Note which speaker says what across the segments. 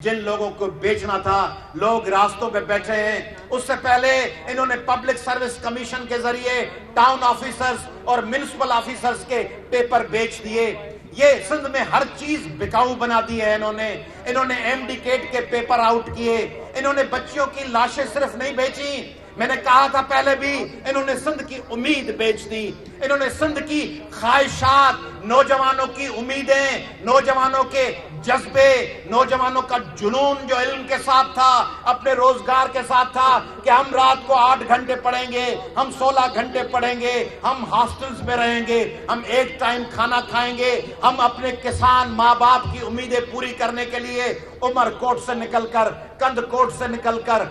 Speaker 1: जिन लोगों को बेचना था, लोग रास्तों पे बैठे हैं। उससे पहले इन्होंने पब्लिक सर्विस कमीशन के जरिए टाउन ऑफिसर्स और म्युनिसिपल ऑफिसर्स के पेपर बेच दिए। ये सिंध में हर चीज बिकाऊ बना दी है। इन्होंने एमडी केट के पेपर आउट किए। इन्होंने बच्चियों की लाशें सिर्फ नहीं बेची, मैंने कहा था पहले भी, इन्होंने सिंध की उम्मीद बेच दी। इन्होंने सिंध की ख्वाहिशात, नौजवानों की उम्मीदें, नौजवानों के जज्बे, नौजवानों का जुनून जो इल्म के साथ था, अपने रोजगार के साथ था कि हम रात को 8 घंटे पढ़ेंगे, हम 16 घंटे पढ़ेंगे, हम हॉस्टल्स में रहेंगे, हम एक टाइम खाना खाएंगे, हम अपने किसान माँ बाप की उम्मीदें पूरी करने के लिए उमरकोट से निकलकर, कंदकोट से निकलकर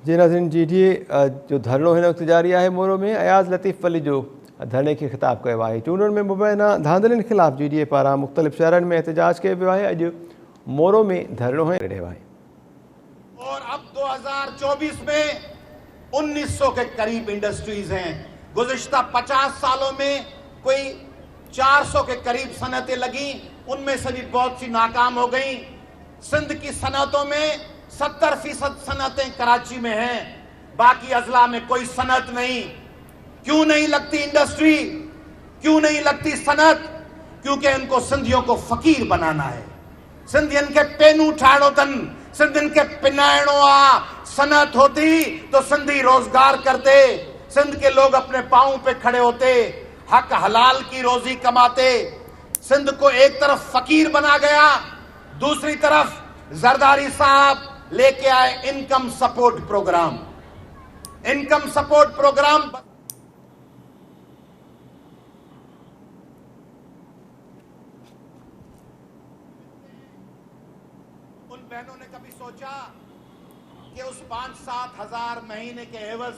Speaker 2: जी नाज़रीन, GDA जो धरणो हिन वक़्तु जारी है मोरो में अयाज़ लतीफ़ वली जो धरणे के ख़िताब किया है। चूंडुनि में मुबैना धांधलियुनि ख़िलाफ़ GDA पारां मुख़्तलिफ़ शहरनि में एहतजाज किया वियो है। अॼु मोरो में धरणो रहियो है।
Speaker 1: और अब 2024 में 1900 के करीब इंडस्ट्रीज हैं। गुज़िश्ता 50 सालों में कोई 400 के करीब सनतें लगी, उनमें से भी बहुत सी नाकाम हो गई। सिंध की सनतों में 70% सनतें कराची में हैं, बाकी अजला में कोई सनत नहीं। क्यों नहीं लगती इंडस्ट्री, क्यों नहीं लगती सनत? क्योंकि इनको सिंधियों को फकीर बनाना है। सिंधियन के पेनू ठाड़ो तन, सिंधियन के पिनायणो आ। सनत होती तो सिंधी रोजगार करते, सिंध के लोग अपने पांव पे खड़े होते, हक हलाल की रोजी कमाते। सिंध को एक तरफ फकीर बना गया, दूसरी तरफ जरदारी साहब लेके आए income support program. Income support program उन बहनों ने कभी सोचा कि उस 5-7 हजार महीने के एवज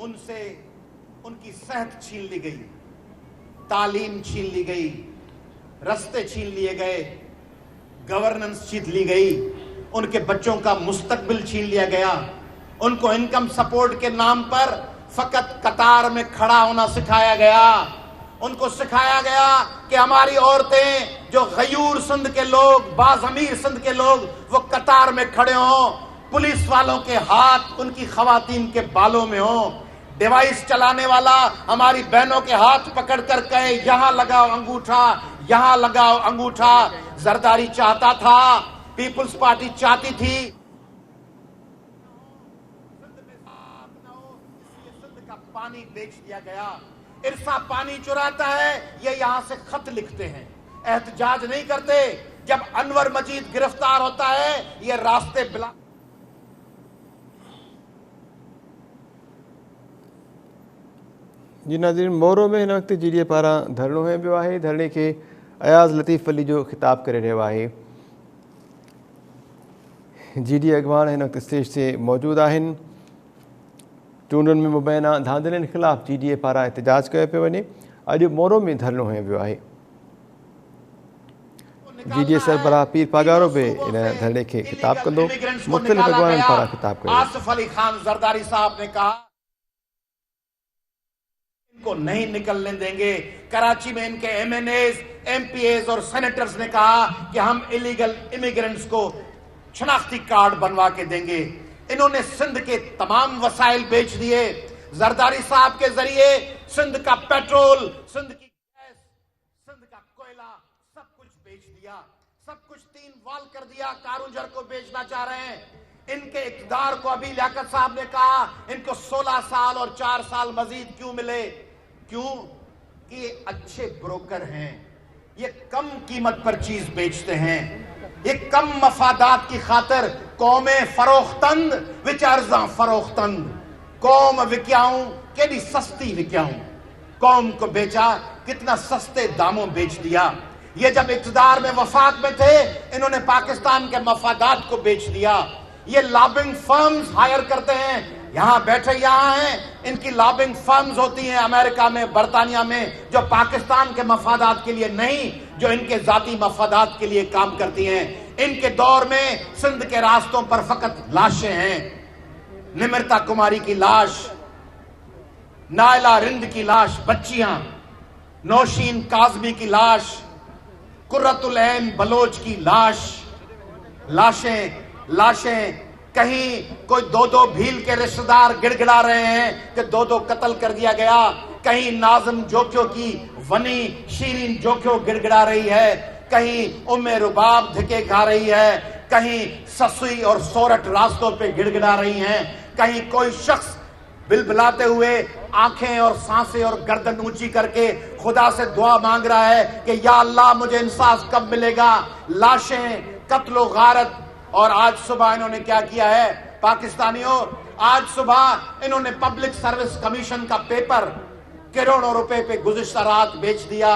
Speaker 1: उनसे उनकी सेहत छीन ली गई, तालीम छीन ली गई, रास्ते छीन लिए गए, गवर्नेंस छीन ली गई, उनके बच्चों का मुस्तकबिल छीन लिया गया। उनको इनकम सपोर्ट के नाम पर फकत कतार में खड़ा होना सिखाया गया। उनको सिखाया गया कि हमारी औरतें, जो गयूर सिंध के लोग, बाज़मीर सिंध के लोग, वो कतार में खड़े हों, पुलिस वालों के हाथ उनकी खवातीन के बालों में हों। डिवाइस चलाने वाला हमारी बहनों के हाथ पकड़कर कहे यहां लगाओ अंगूठा, यहां लगाओ अंगूठा। जरदारी चाहता था, पीपुल्स पार्टी चाहती थी सिंध का पानी बेच दिया गया। इरसा पानी चुराता है, ये यहां से खत लिखते हैं, एहतजाज नहीं करते। जब अनवर मजीद गिरफ्तार होता है, ये रास्ते ब्लॉक।
Speaker 2: जी नाज़रीन, मोरो में हिन वक़्तु GDA पारां धरणो वियो आहे। धरणे के अयाज़ लतीफ़ वली जो ख़िताब करे रहियो आहे। GDA अॻवान हिन वक़्तु स्टेज ते मौजूद आहिनि। चूंडुनि में मुबैना धांधलियुनि ख़िलाफ़ GDA पारां एहतजाज कयो पियो वञे। अॼु मोरो में धरणो वियो आहे। GDA सरबराह पीर पागारो बि इन धरणे खे ख़िताब कंदो। मुख़्तलिफ़ अॻवाननि पारां ख़िताब कयो।
Speaker 1: आसिफ अली खान जरदारी साहब ने कहा इनको नहीं निकलने देंगे। कराची में इनके MNAs, MPAs और सेनेटर्स ने कहा कि हम इलीगल इमिग्रेंट्स को शनाख्ती कार्ड बनवा के देंगे। इन्होंने सिंध के तमाम वसाइल बेच दिए। जरदारी साहब के जरिए सिंध का पेट्रोल, सिंध की गैस, सिंध का कोयला, सब कुछ बेच दिया। सब कुछ 3 वाल कर दिया। कारूजर को बेचना चाह रहे हैं। इनके इक़्तिदार को अभी लियाकत साहब ने कहा इनको 16 साल और 4 साल मजीद क्यों मिले? क्यों? कि ये अच्छे ब्रोकर हैं, ये कम कीमत पर चीज बेचते हैं, ये कम मफादात की खातिर कौमे फरोख्तंद विच अर्जा फरोख्तंद, कौम विक्याऊं केडी सस्ती विक्याऊं, कौम को बेचा कितना सस्ते दामों बेच दिया। ये जब इक़्तिदार में वफाक में थे, इन्होंने पाकिस्तान के मफादात को बेच दिया। ये लॉबिंग फर्म्स हायर करते हैं, यहां बैठे यहां हैं, इनकी लॉबिंग फर्म्स होती हैं अमेरिका में, बरतानिया में, जो पाकिस्तान के मफादात के लिए नहीं, जो इनके जाती मफादात के लिए काम करती हैं। इनके दौर में सिंध के रास्तों पर फकत लाशें हैं। निमृता कुमारी की लाश, नायला रिंद की लाश, बच्चियां, नौशीन काजमी की लाश, कुर्रतुल ऐन बलोच की लाश, लाशें कहीं कोई दो भील के रिश्तेदार गिड़गिड़ा रहे हैं कि दो कत्ल कर दिया गया, कहीं नाज़िम जोक्यो की वनी शीरीन जोक्यो गिड़गिड़ा रही है, कहीं उम्मे रुबाब धिके खा रही है, कहीं ससुई और सोरठ रास्तों पे गिड़गिड़ा रही हैं, कहीं कोई शख्स बिलबिलाते हुए आंखें और सांसें और गर्दन ऊंची करके खुदा से दुआ मांग रहा है कि या अल्लाह मुझे इंसाफ कब मिलेगा। लाशें, कत्ल और गारत। और आज सुबह इन्होंने क्या किया है पाकिस्तानियों, आज सुबह इन्होंने पब्लिक सर्विस कमीशन का पेपर करोड़ों रुपए पे गुज़िश्ता रात बेच दिया।